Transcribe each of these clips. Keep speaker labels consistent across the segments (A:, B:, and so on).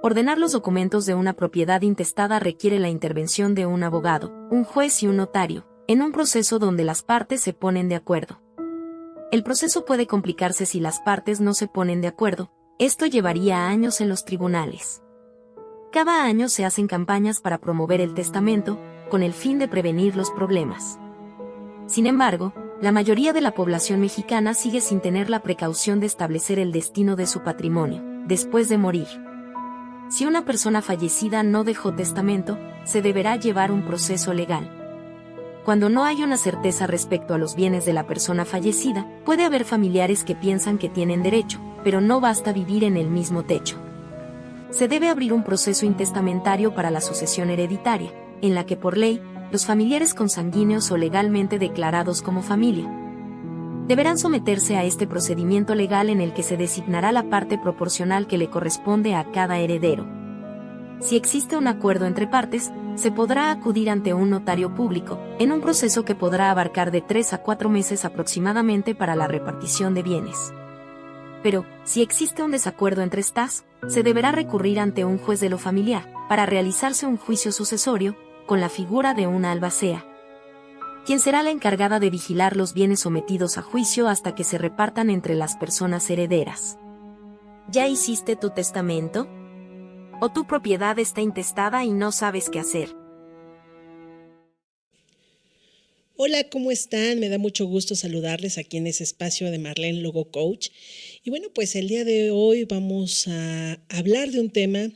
A: Ordenar los documentos de una propiedad intestada requiere la intervención de un abogado, un juez y un notario, en un proceso donde las partes se ponen de acuerdo. El proceso puede complicarse si las partes no se ponen de acuerdo, esto llevaría años en los tribunales. Cada año se hacen campañas para promover el testamento, con el fin de prevenir los problemas. Sin embargo, la mayoría de la población mexicana sigue sin tener la precaución de establecer el destino de su patrimonio, después de morir. Si una persona fallecida no dejó testamento, se deberá llevar un proceso legal. Cuando no hay una certeza respecto a los bienes de la persona fallecida, puede haber familiares que piensan que tienen derecho, pero no basta vivir en el mismo techo. Se debe abrir un proceso intestamentario para la sucesión hereditaria, en la que por ley, los familiares consanguíneos o legalmente declarados como familia deberán someterse a este procedimiento legal en el que se designará la parte proporcional que le corresponde a cada heredero. Si existe un acuerdo entre partes, se podrá acudir ante un notario público, en un proceso que podrá abarcar de 3 a 4 meses aproximadamente para la repartición de bienes. Pero, si existe un desacuerdo entre estas, se deberá recurrir ante un juez de lo familiar, para realizarse un juicio sucesorio, con la figura de una albacea, quien será la encargada de vigilar los bienes sometidos a juicio hasta que se repartan entre las personas herederas. ¿Ya hiciste tu testamento? ¿O tu propiedad está intestada y no sabes qué hacer?
B: Hola, ¿cómo están? Me da mucho gusto saludarles aquí en ese espacio de Marlene Logo Coach. Y bueno, pues el día de hoy vamos a hablar de un tema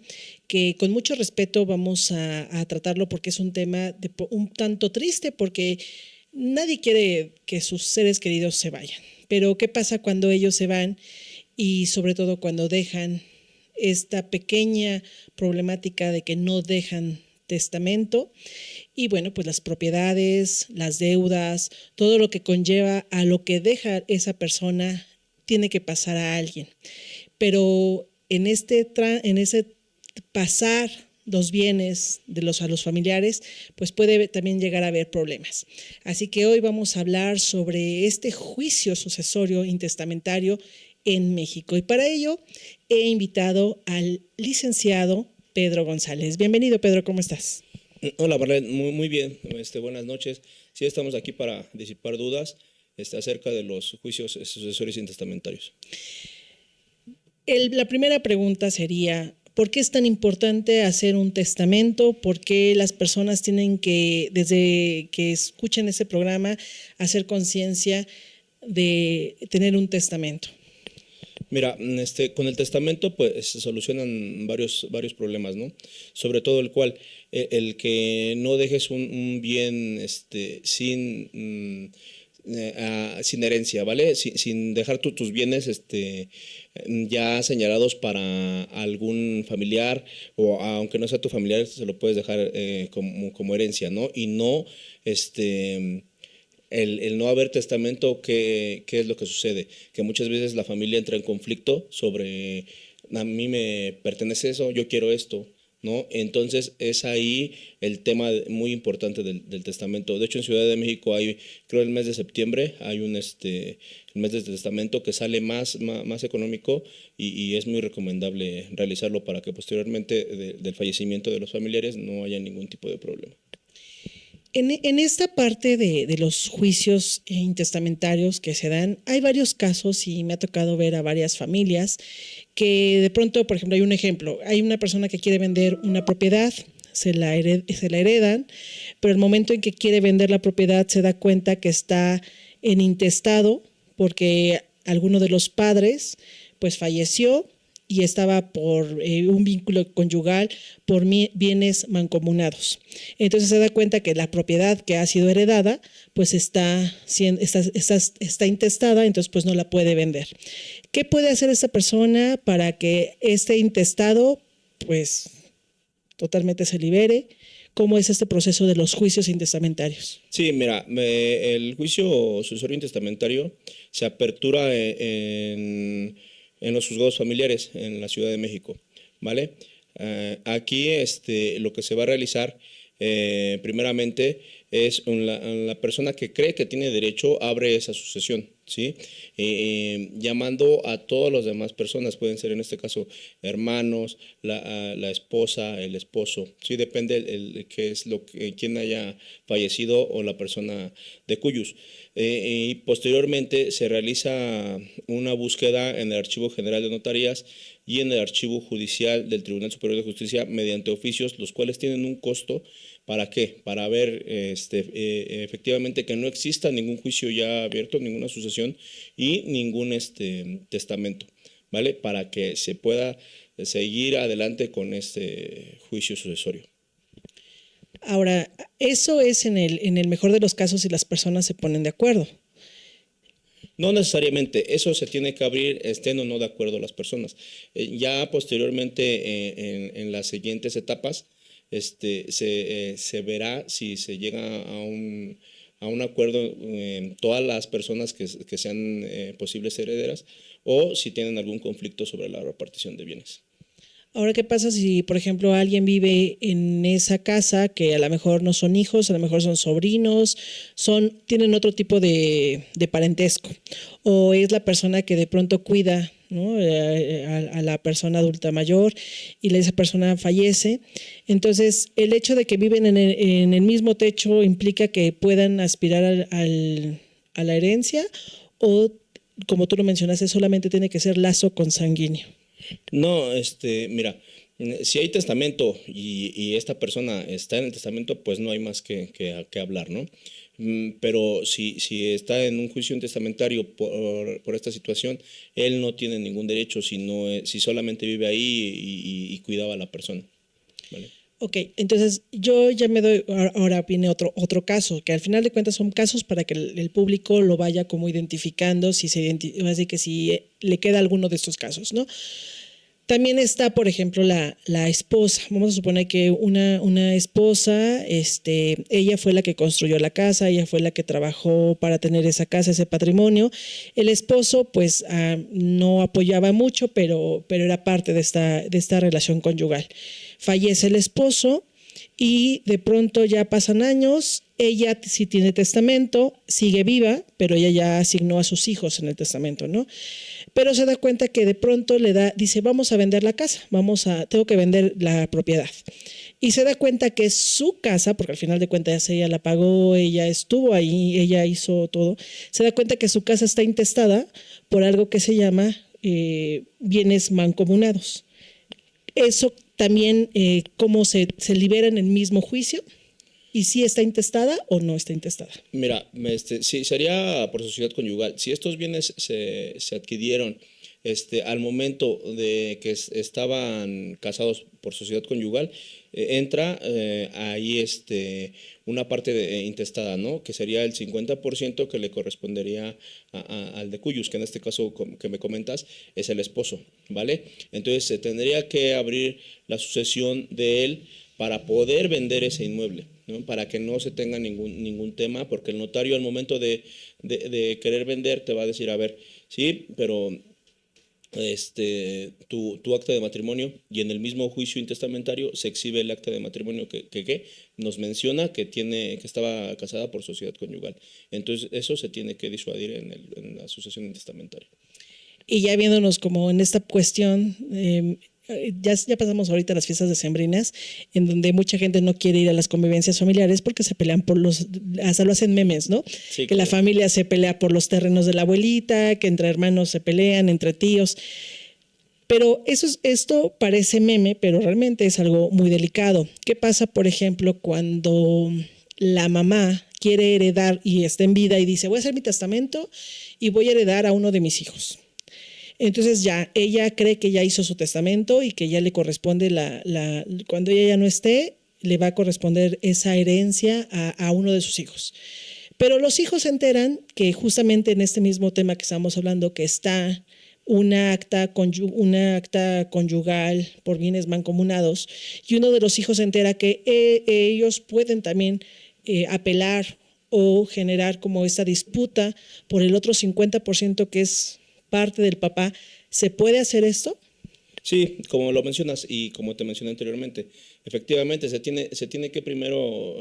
B: que con mucho respeto vamos a tratarlo porque es un tema un tanto triste porque nadie quiere que sus seres queridos se vayan. Pero ¿qué pasa cuando ellos se van y sobre todo cuando dejan esta pequeña problemática de que no dejan testamento? Y bueno, pues las propiedades, las deudas, todo lo que conlleva a lo que deja esa persona tiene que pasar a alguien. Pero en ese pasar los bienes a los familiares, pues puede también llegar a haber problemas. Así que hoy vamos a hablar sobre este juicio sucesorio intestamentario en México. Y para ello he invitado al licenciado Pedro González. Bienvenido, Pedro, ¿cómo estás?
C: Hola, Marlene, muy bien, buenas noches. Sí, estamos aquí para disipar dudas acerca de los juicios sucesorios intestamentarios.
B: La primera pregunta sería, ¿por qué es tan importante hacer un testamento? ¿Por qué las personas tienen que, desde que escuchen ese programa, hacer conciencia de tener un testamento?
C: Mira, con el testamento pues se solucionan varios problemas, ¿no? Sobre todo el que no dejes un bien sin herencia, ¿vale? Sin dejar tus bienes ya señalados para algún familiar, o aunque no sea tu familiar, se lo puedes dejar como herencia, ¿no? Y no el no haber testamento, ¿qué es lo que sucede? Que muchas veces la familia entra en conflicto sobre, a mí me pertenece eso, yo quiero esto, ¿no? Entonces es ahí el tema muy importante del testamento. De hecho, en Ciudad de México creo el mes de septiembre, hay el mes del testamento que sale más económico y es muy recomendable realizarlo para que posteriormente del fallecimiento de los familiares no haya ningún tipo de problema.
B: En esta parte de los juicios intestamentarios que se dan, hay varios casos y me ha tocado ver a varias familias que de pronto, por ejemplo, hay un ejemplo, hay una persona que quiere vender una propiedad, se la heredan, pero el momento en que quiere vender la propiedad se da cuenta que está en intestado porque alguno de los padres pues falleció y estaba por un vínculo conyugal por bienes mancomunados. Entonces se da cuenta que la propiedad que ha sido heredada pues está intestada, entonces pues no la puede vender. ¿Qué puede hacer esta persona para que este intestado pues totalmente se libere? ¿Cómo es este proceso de los juicios intestamentarios?
C: Sí, mira, el juicio sucesorio intestamentario se apertura en los juzgados familiares en la Ciudad de México, ¿vale? Aquí lo que se va a realizar primeramente la persona que cree que tiene derecho abre esa sucesión, ¿sí? Llamando a todas las demás personas, pueden ser en este caso hermanos, la esposa, el esposo, ¿sí? Depende qué es quién haya fallecido o la persona de cuyos. Y posteriormente se realiza una búsqueda en el Archivo General de Notarías y en el Archivo Judicial del Tribunal Superior de Justicia mediante oficios, los cuales tienen un costo. ¿Para qué? Para ver efectivamente que no exista ningún juicio ya abierto, ninguna sucesión y ningún testamento, ¿vale? Para que se pueda seguir adelante con este juicio sucesorio.
B: Ahora, eso es en el mejor de los casos si las personas se ponen de acuerdo.
C: No necesariamente, eso se tiene que abrir, estén o no de acuerdo las personas. Ya posteriormente en las siguientes etapas se verá si se llega a un acuerdo todas las personas que sean posibles herederas o si tienen algún conflicto sobre la repartición de bienes.
B: Ahora, ¿qué pasa si, por ejemplo, alguien vive en esa casa que a lo mejor no son hijos, a lo mejor son sobrinos, tienen otro tipo de parentesco? O es la persona que de pronto cuida, ¿no?, a la persona adulta mayor y esa persona fallece. Entonces, el hecho de que viven en el mismo techo implica que puedan aspirar a la herencia, o, como tú lo mencionaste, solamente tiene que ser lazo consanguíneo.
C: No, mira, si hay testamento y esta persona está en el testamento, pues no hay más que hablar, ¿no? Pero si está en un juicio intestamentario por esta situación, él no tiene ningún derecho si solamente vive ahí y cuidaba a la persona, ¿vale?
B: Ok, entonces yo ya me doy, ahora viene otro caso, que al final de cuentas son casos para que el público lo vaya como identificando, así que si le queda alguno de estos casos, ¿no? También está, por ejemplo, la esposa. Vamos a suponer que una esposa, ella fue la que construyó la casa, ella fue la que trabajó para tener esa casa, ese patrimonio. El esposo, pues, no apoyaba mucho, pero era parte de esta relación conyugal. Fallece el esposo y de pronto ya pasan años. Ella sí tiene testamento, sigue viva, pero ella ya asignó a sus hijos en el testamento, ¿no? Pero se da cuenta que de pronto dice, vamos a vender la casa, tengo que vender la propiedad. Y se da cuenta que su casa, porque al final de cuentas ella la pagó, ella estuvo ahí, ella hizo todo, se da cuenta que su casa está intestada por algo que se llama bienes mancomunados. Eso también, ¿cómo se libera en el mismo juicio? ¿Y si está intestada o no está intestada?
C: Mira, sí, sería por sociedad conyugal. Si estos bienes se adquirieron al momento de que estaban casados por sociedad conyugal, entra ahí una parte intestada, ¿no? Que sería el 50% que le correspondería al de cuyos, que en este caso que me comentas es el esposo, ¿vale? Entonces se tendría que abrir la sucesión de él para poder vender ese inmueble, ¿no? Para que no se tenga ningún tema, porque el notario al momento de querer vender te va a decir, a ver, sí, pero tu acta de matrimonio, y en el mismo juicio intestamentario se exhibe el acta de matrimonio que nos menciona que estaba casada por sociedad conyugal. Entonces eso se tiene que disuadir en la sucesión intestamentaria.
B: Y ya viéndonos como en esta cuestión, ya pasamos ahorita las fiestas decembrinas, en donde mucha gente no quiere ir a las convivencias familiares porque se pelean hasta lo hacen memes, ¿no?
C: Sí,
B: que la familia se pelea por los terrenos de la abuelita, que entre hermanos se pelean, entre tíos. Pero esto parece meme, pero realmente es algo muy delicado. ¿Qué pasa, por ejemplo, cuando la mamá quiere heredar y está en vida y dice, voy a hacer mi testamento y voy a heredar a uno de mis hijos? Entonces ya ella cree que ya hizo su testamento y que ya le corresponde cuando ella ya no esté, le va a corresponder esa herencia a uno de sus hijos. Pero los hijos se enteran que justamente en este mismo tema que estamos hablando, que está una acta conyugal por bienes mancomunados, y uno de los hijos se entera que ellos pueden también apelar o generar como esta disputa por el otro 50% que es parte del papá. ¿Se puede hacer esto?
C: Sí, como lo mencionas y como te mencioné anteriormente, efectivamente se tiene que primero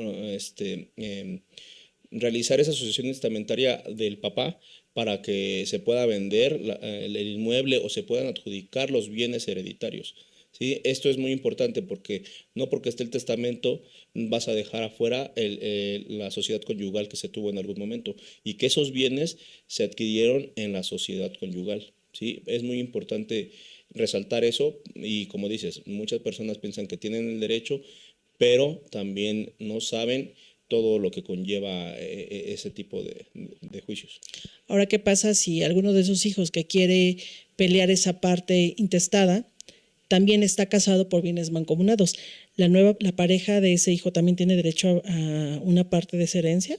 C: realizar esa sucesión testamentaria del papá para que se pueda vender el inmueble o se puedan adjudicar los bienes hereditarios. ¿Sí? Esto es muy importante porque no porque esté el testamento vas a dejar afuera la sociedad conyugal que se tuvo en algún momento y que esos bienes se adquirieron en la sociedad conyugal. ¿Sí? Es muy importante resaltar eso y como dices, muchas personas piensan que tienen el derecho, pero también no saben todo lo que conlleva ese tipo de juicios.
B: Ahora, ¿qué pasa si alguno de esos hijos que quiere pelear esa parte intestada también está casado por bienes mancomunados? ¿La pareja de ese hijo también tiene derecho a una parte de esa herencia?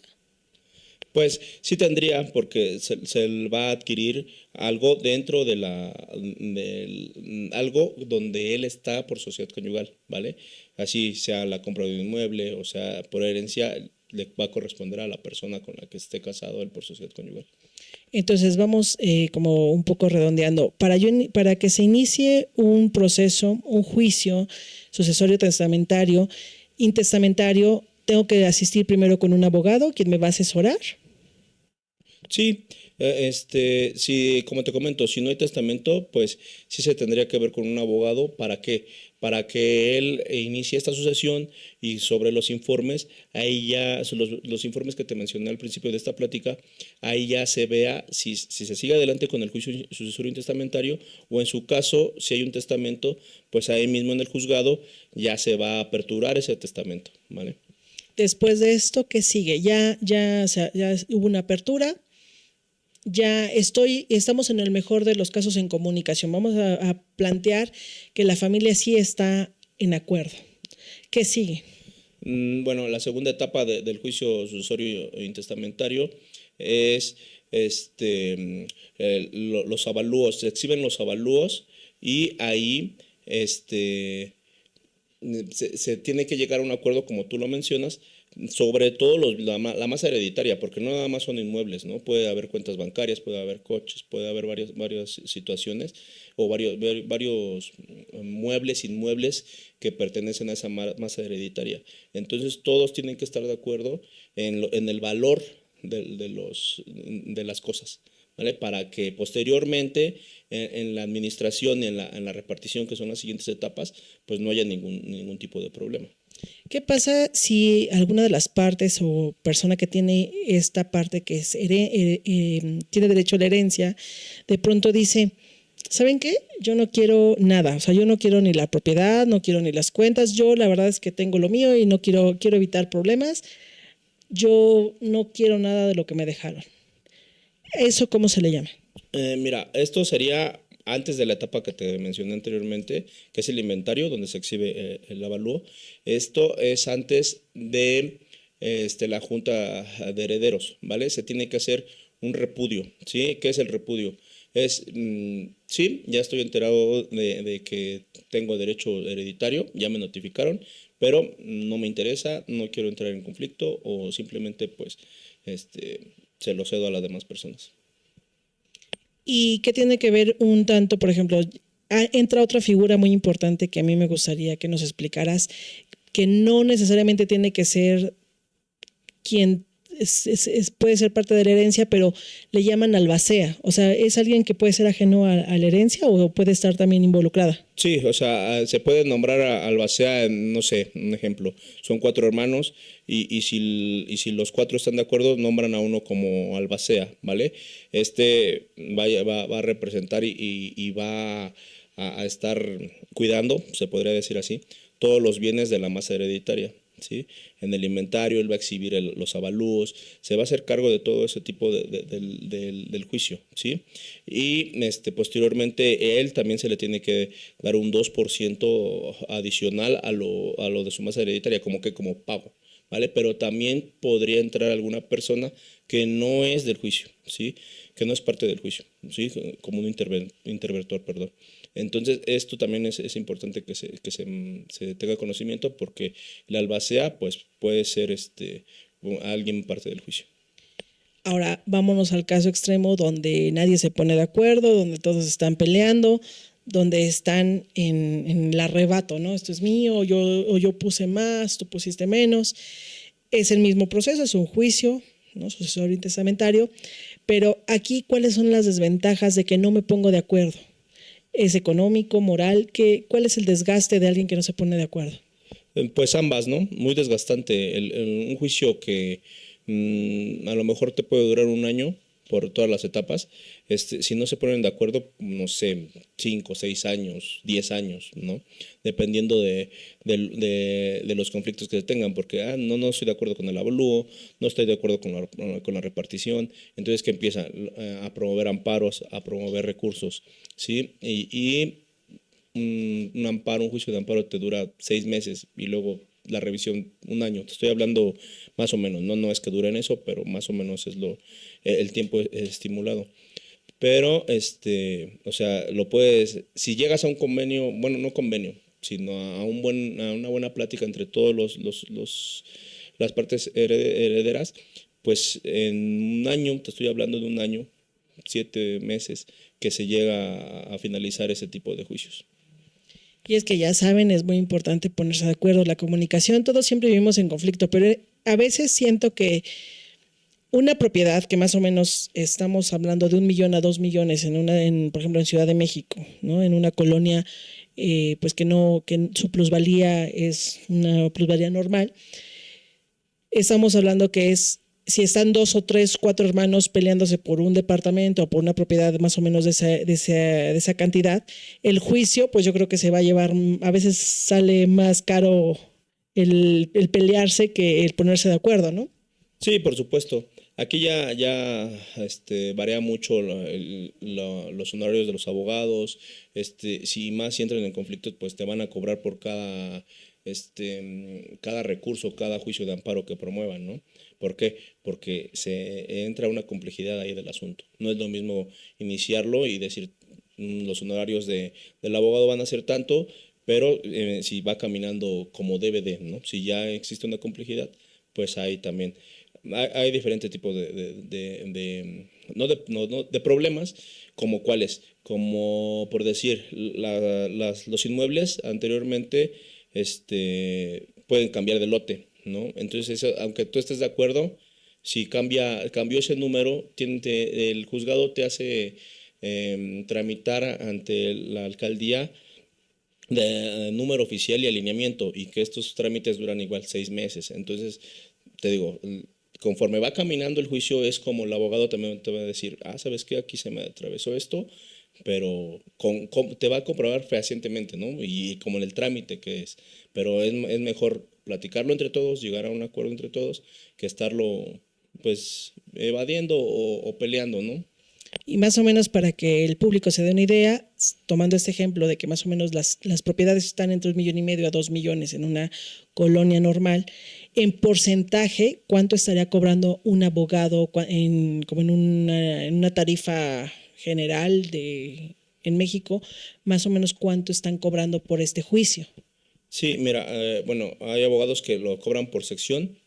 C: Pues sí tendría, porque se va a adquirir algo dentro algo donde él está por sociedad conyugal, ¿vale? Así sea la compra de un inmueble, o sea, por herencia, le va a corresponder a la persona con la que esté casado él por sociedad conyugal.
B: Entonces vamos como un poco redondeando. Para que se inicie un proceso, un juicio sucesorio testamentario, intestamentario, tengo que asistir primero con un abogado, quien me va a asesorar.
C: Sí, sí, como te comento, si no hay testamento, pues sí se tendría que ver con un abogado. ¿Para qué? Para que él inicie esta sucesión y sobre los informes, ahí ya, los informes que te mencioné al principio de esta plática, ahí ya se vea si se sigue adelante con el juicio sucesorio intestamentario o en su caso, si hay un testamento, pues ahí mismo en el juzgado ya se va a aperturar ese testamento, ¿vale?
B: Después de esto, ¿qué sigue? O sea, ya hubo una apertura. Estamos en el mejor de los casos en comunicación. Vamos a plantear que la familia sí está en acuerdo. ¿Qué sigue?
C: Bueno, la segunda etapa del juicio sucesorio intestamentario es los avalúos, se exhiben los avalúos y ahí se tiene que llegar a un acuerdo, como tú lo mencionas, sobre todo la masa hereditaria, porque no nada más son inmuebles, ¿no? Puede haber cuentas bancarias, puede haber coches, puede haber varias situaciones o varios muebles, inmuebles que pertenecen a esa masa hereditaria. Entonces todos tienen que estar de acuerdo en el valor de las cosas, ¿vale? Para que posteriormente en la administración y en la repartición, que son las siguientes etapas, pues no haya ningún tipo de problema.
B: ¿Qué pasa si alguna de las partes o persona que tiene esta parte que tiene derecho a la herencia, de pronto dice, ¿saben qué? Yo no quiero nada, o sea, yo no quiero ni la propiedad, no quiero ni las cuentas, yo la verdad es que tengo lo mío y no quiero evitar problemas, yo no quiero nada de lo que me dejaron. ¿Eso cómo se le llama?
C: Mira, esto sería antes de la etapa que te mencioné anteriormente, que es el inventario, donde se exhibe el avalúo. Esto es antes de la junta de herederos, ¿vale? Se tiene que hacer un repudio, ¿sí? ¿Qué es el repudio? Sí, ya estoy enterado de que tengo derecho hereditario, ya me notificaron, pero no me interesa, no quiero entrar en conflicto o simplemente pues se lo cedo a las demás personas.
B: ¿Y qué tiene que ver un tanto, por ejemplo, entra otra figura muy importante que a mí me gustaría que nos explicaras, que no necesariamente tiene que ser quien puede ser parte de la herencia, pero le llaman albacea? O sea, ¿es alguien que puede ser ajeno a la herencia o puede estar también involucrada?
C: Sí, o sea, se puede nombrar a albacea, no sé, un ejemplo, son 4 hermanos y si los 4 están de acuerdo, nombran a uno como albacea, ¿vale? Va a representar y va a estar cuidando, se podría decir así, todos los bienes de la masa hereditaria. ¿Sí? En el inventario él va a exhibir los avalúos, se va a hacer cargo de todo ese tipo del juicio, ¿sí? Y posteriormente él también se le tiene que dar un 2% adicional a lo de su masa hereditaria, como pago, ¿vale? Pero también podría entrar alguna persona que no es del juicio, ¿sí? Que no es parte del juicio, ¿sí? Como un interventor, perdón. Entonces, esto también es importante que se tenga conocimiento, porque la albacea pues, puede ser alguien parte del juicio.
B: Ahora, vámonos al caso extremo donde nadie se pone de acuerdo, donde todos están peleando, donde están en el arrebato, ¿no? Esto es mío, o yo puse más, tú pusiste menos. Es el mismo proceso, es un juicio, ¿no? Sucesorio intestamentario, pero aquí, ¿cuáles son las desventajas de que no me pongo de acuerdo? ¿Es económico, moral? ¿Cuál es el desgaste de alguien que no se pone de acuerdo?
C: Pues ambas, ¿no? Muy desgastante. Un juicio que a lo mejor te puede durar un año por todas las etapas. Si no se ponen de acuerdo, no sé, 5, 6 años, 10 años, ¿no? Dependiendo de los conflictos que se tengan, porque no estoy de acuerdo con el avalúo, no estoy de acuerdo con la repartición, entonces que empiezan a promover amparos, a promover recursos, ¿sí? Un juicio de amparo te dura 6 meses y luego la revisión un año. Te estoy hablando más o menos, no es que duren eso, pero más o menos es el tiempo estimulado. Pero, o sea, si llegas a un convenio, bueno, no convenio, sino a una buena plática entre todos las partes herederas, pues en un año, te estoy hablando de un año, 7 meses, que se llega a finalizar ese tipo de juicios.
B: Y es que ya saben, es muy importante ponerse de acuerdo, la comunicación, todos siempre vivimos en conflicto, pero a veces siento que una propiedad que más o menos estamos hablando de 1 millón a 2 millones por ejemplo, en Ciudad de México, ¿no? En una colonia, pues que su plusvalía es una plusvalía normal. Estamos hablando que si están 2 o 3, 4 hermanos peleándose por un departamento o por una propiedad más o menos de esa cantidad, el juicio, pues yo creo que se va a llevar, a veces sale más caro el pelearse que el ponerse de acuerdo, ¿no?
C: Sí, por supuesto. Aquí ya varía mucho los honorarios de los abogados. Si entran en conflictos, pues te van a cobrar por cada recurso, cada juicio de amparo que promuevan, ¿no? ¿Por qué? Porque se entra una complejidad ahí del asunto. No es lo mismo iniciarlo y decir los honorarios del abogado van a ser tanto, pero si va caminando como debe de, ¿no? Si ya existe una complejidad, pues ahí también hay diferentes tipos de problemas, como cuáles, como por decir, los inmuebles anteriormente pueden cambiar de lote, ¿no? Entonces, aunque tú estés de acuerdo, si cambió ese número, el juzgado te hace tramitar ante la alcaldía de número oficial y alineamiento, y que estos trámites duran igual 6 meses. Entonces, te digo, conforme va caminando el juicio, es como el abogado también te va a decir, ¿sabes qué? Aquí se me atravesó esto, pero te va a comprobar fehacientemente, ¿no? Y como en el trámite que es. Pero es mejor platicarlo entre todos, llegar a un acuerdo entre todos, que estarlo, pues, evadiendo o peleando, ¿no?
B: Y más o menos para que el público se dé una idea, tomando este ejemplo de que más o menos las propiedades están entre 1,5 millones a 2 millones en una colonia normal, en porcentaje, ¿cuánto estaría cobrando un abogado en una tarifa general en México? Más o menos, ¿cuánto están cobrando por este juicio?
C: Sí, mira, bueno, hay abogados que lo cobran por sección,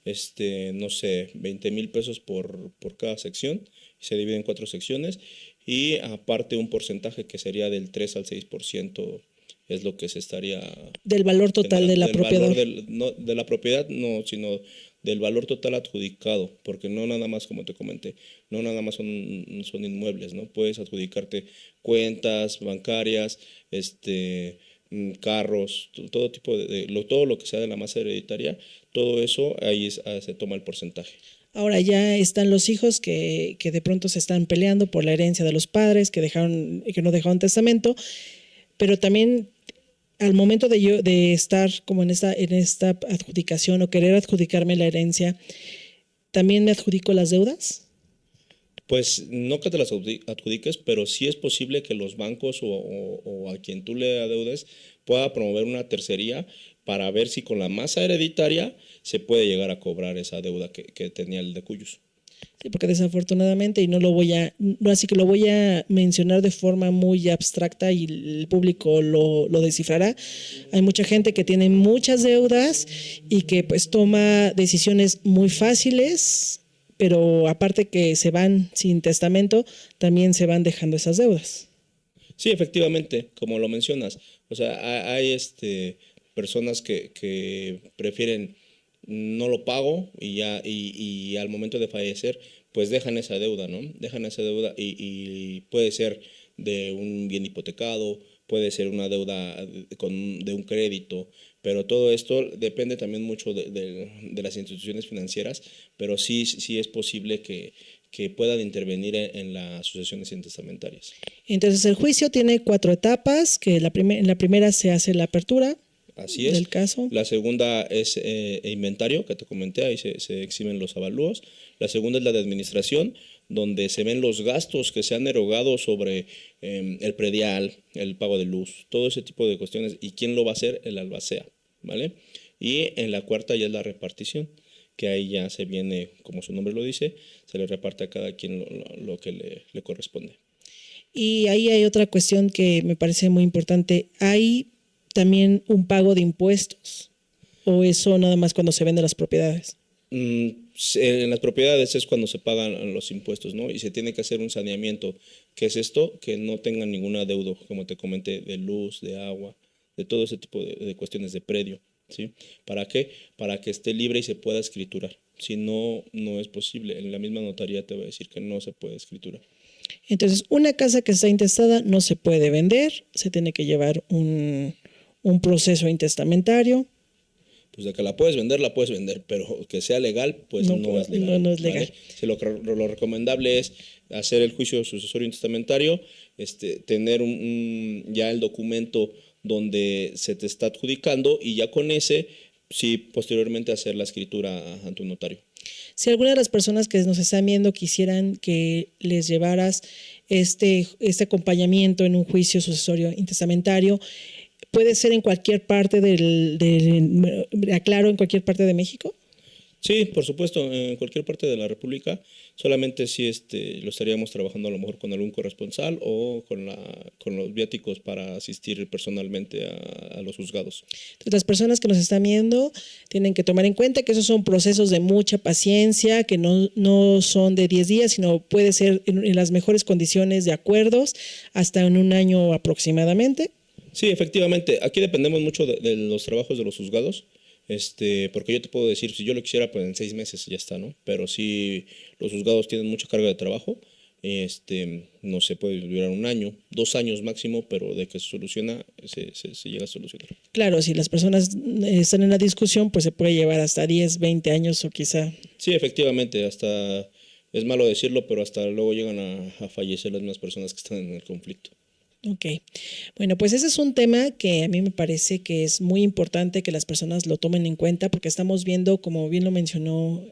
C: no sé, 20,000 pesos por cada sección, se divide en 4 secciones, y aparte un porcentaje que sería del 3 al 6% es lo que se estaría...
B: Del valor total de la propiedad.
C: No, de la propiedad no, sino del valor total adjudicado, porque no nada más, como te comenté, no nada más son inmuebles, ¿no? Puedes adjudicarte cuentas bancarias, carros, todo tipo todo lo que sea de la masa hereditaria, todo eso ahí se toma el porcentaje.
B: Ahora ya están los hijos que de pronto se están peleando por la herencia de los padres que no dejaron testamento, pero también al momento de estar como en esta adjudicación o querer adjudicarme la herencia, ¿también me adjudico las deudas?
C: Pues no que te las adjudiques, pero sí es posible que los bancos o a quien tú le adeudes pueda promover una tercería para ver si con la masa hereditaria se puede llegar a cobrar esa deuda que tenía el de cuyos.
B: Sí, porque desafortunadamente, y así que lo voy a mencionar de forma muy abstracta y el público lo descifrará. Hay mucha gente que tiene muchas deudas y que pues toma decisiones muy fáciles, pero aparte que se van sin testamento, también se van dejando esas deudas.
C: Sí, efectivamente, como lo mencionas. O sea, hay personas que prefieren no lo pago y ya y al momento de fallecer pues dejan esa deuda, ¿no? Dejan esa deuda y puede ser de un bien hipotecado, puede ser una deuda de un crédito, pero todo esto depende también mucho de las instituciones financieras, pero sí es posible que puedan intervenir en las sucesiones intestamentarias.
B: Entonces el juicio tiene 4 etapas, que en la primera se hace la apertura
C: Así es.
B: del caso.
C: La segunda es inventario, que te comenté, ahí se exhiben los avalúos. La segunda es la de administración, donde se ven los gastos que se han erogado sobre el predial, el pago de luz, todo ese tipo de cuestiones. ¿Y quién lo va a hacer? El albacea, ¿vale? Y en la cuarta ya es la repartición, que ahí ya se viene, como su nombre lo dice, se le reparte a cada quien lo que le corresponde.
B: Y ahí hay otra cuestión que me parece muy importante. ¿Hay también un pago de impuestos? ¿O eso nada más cuando se venden las propiedades?
C: En las propiedades es cuando se pagan los impuestos, ¿no? Y se tiene que hacer un saneamiento. ¿Qué es esto? Que no tengan ningún adeudo, como te comenté, de luz, de agua, de todo ese tipo de cuestiones de predio, ¿sí? ¿Para qué? Para que esté libre y se pueda escriturar. Si no, no es posible. En la misma notaría te va a decir que no se puede escriturar.
B: Entonces, una casa que está intestada no se puede vender, se tiene que llevar un proceso intestamentario.
C: Pues de que la puedes vender, pero que sea legal, pues no es legal.
B: No es legal.
C: ¿Vale? Lo recomendable es hacer el juicio sucesorio intestamentario, tener ya el documento donde se te está adjudicando y ya con ese, sí, posteriormente hacer la escritura ante un notario.
B: Si alguna de las personas que nos están viendo quisieran que les llevaras este acompañamiento en un juicio sucesorio intestamentario, ¿puede ser en cualquier parte aclaro, en cualquier parte de México?
C: Sí, por supuesto, en cualquier parte de la República, solamente si lo estaríamos trabajando a lo mejor con algún corresponsal o con los viáticos para asistir personalmente a los juzgados.
B: Entonces, las personas que nos están viendo tienen que tomar en cuenta que esos son procesos de mucha paciencia, que no son de 10 días, sino puede ser en las mejores condiciones de acuerdos, hasta en un año aproximadamente.
C: Sí, efectivamente, aquí dependemos mucho de los trabajos de los juzgados. Porque yo te puedo decir, si yo lo quisiera, pues en 6 meses ya está, ¿no? Pero si los juzgados tienen mucha carga de trabajo, no se puede durar 1 año, 2 años máximo, pero de que se soluciona, se llega a solucionar.
B: Claro, si las personas están en la discusión, pues se puede llevar hasta 10, 20 años o quizá.
C: Sí, efectivamente, hasta, es malo decirlo, pero hasta luego llegan a fallecer las mismas personas que están en el conflicto.
B: Ok, bueno, pues ese es un tema que a mí me parece que es muy importante que las personas lo tomen en cuenta porque estamos viendo, como bien lo mencionó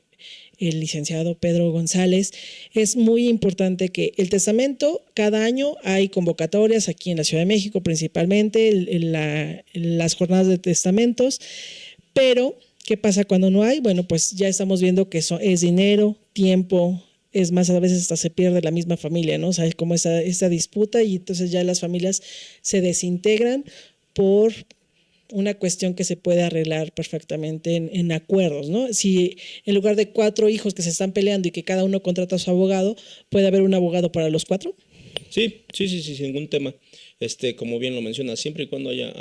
B: el licenciado Pedro González, es muy importante que el testamento, cada año hay convocatorias aquí en la Ciudad de México principalmente, en las jornadas de testamentos, pero ¿qué pasa cuando no hay? Bueno, pues ya estamos viendo que es dinero, tiempo. Es más, a veces hasta se pierde la misma familia, ¿no? O sea, como esa disputa y entonces ya las familias se desintegran por una cuestión que se puede arreglar perfectamente en acuerdos, ¿no? Si en lugar de 4 hijos que se están peleando y que cada uno contrata a su abogado, ¿puede haber un abogado para los 4?
C: Sí, sin ningún tema. Como bien lo menciona, siempre y cuando haya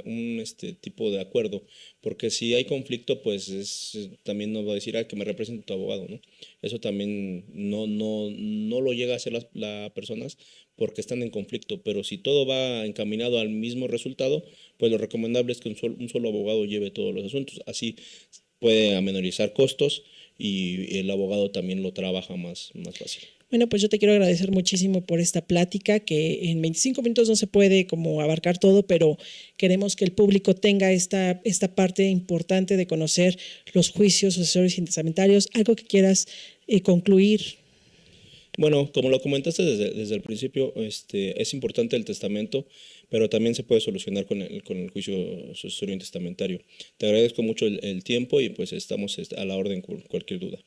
C: un tipo de acuerdo, porque si hay conflicto, pues también nos va a decir que me represente tu abogado, ¿no? Eso también no lo llega a hacer las personas porque están en conflicto, pero si todo va encaminado al mismo resultado, pues lo recomendable es que un solo abogado lleve todos los asuntos. Así puede amenorizar costos y el abogado también lo trabaja más fácil.
B: Bueno, pues yo te quiero agradecer muchísimo por esta plática, que en 25 minutos no se puede como abarcar todo, pero queremos que el público tenga esta parte importante de conocer los juicios sucesorios intestamentarios. ¿Algo que quieras concluir?
C: Bueno, como lo comentaste desde el principio, es importante el testamento, pero también se puede solucionar con el juicio sucesorio intestamentario. Te agradezco mucho el tiempo y pues estamos a la orden con cualquier duda.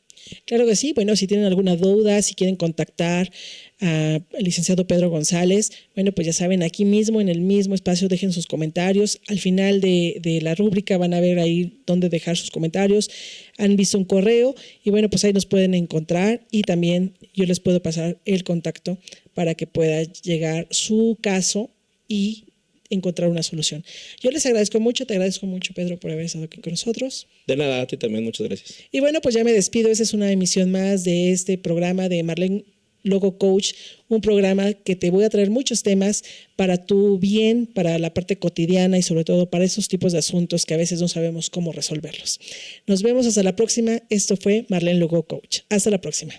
B: Claro que sí. Bueno, si tienen alguna duda, si quieren contactar al licenciado Pedro González, bueno, pues ya saben, aquí mismo, en el mismo espacio, dejen sus comentarios. Al final de la rúbrica van a ver ahí dónde dejar sus comentarios. Han visto un correo y bueno, pues ahí nos pueden encontrar y también yo les puedo pasar el contacto para que pueda llegar su caso y encontrar una solución. Yo les agradezco mucho, te agradezco mucho, Pedro, por haber estado aquí con nosotros.
C: De nada, a ti también, muchas gracias.
B: Y bueno, pues ya me despido. Esa es una emisión más de este programa de Marlene Logo Coach, un programa que te voy a traer muchos temas para tu bien, para la parte cotidiana y sobre todo para esos tipos de asuntos que a veces no sabemos cómo resolverlos. Nos vemos hasta la próxima. Esto fue Marlene Logo Coach. Hasta la próxima.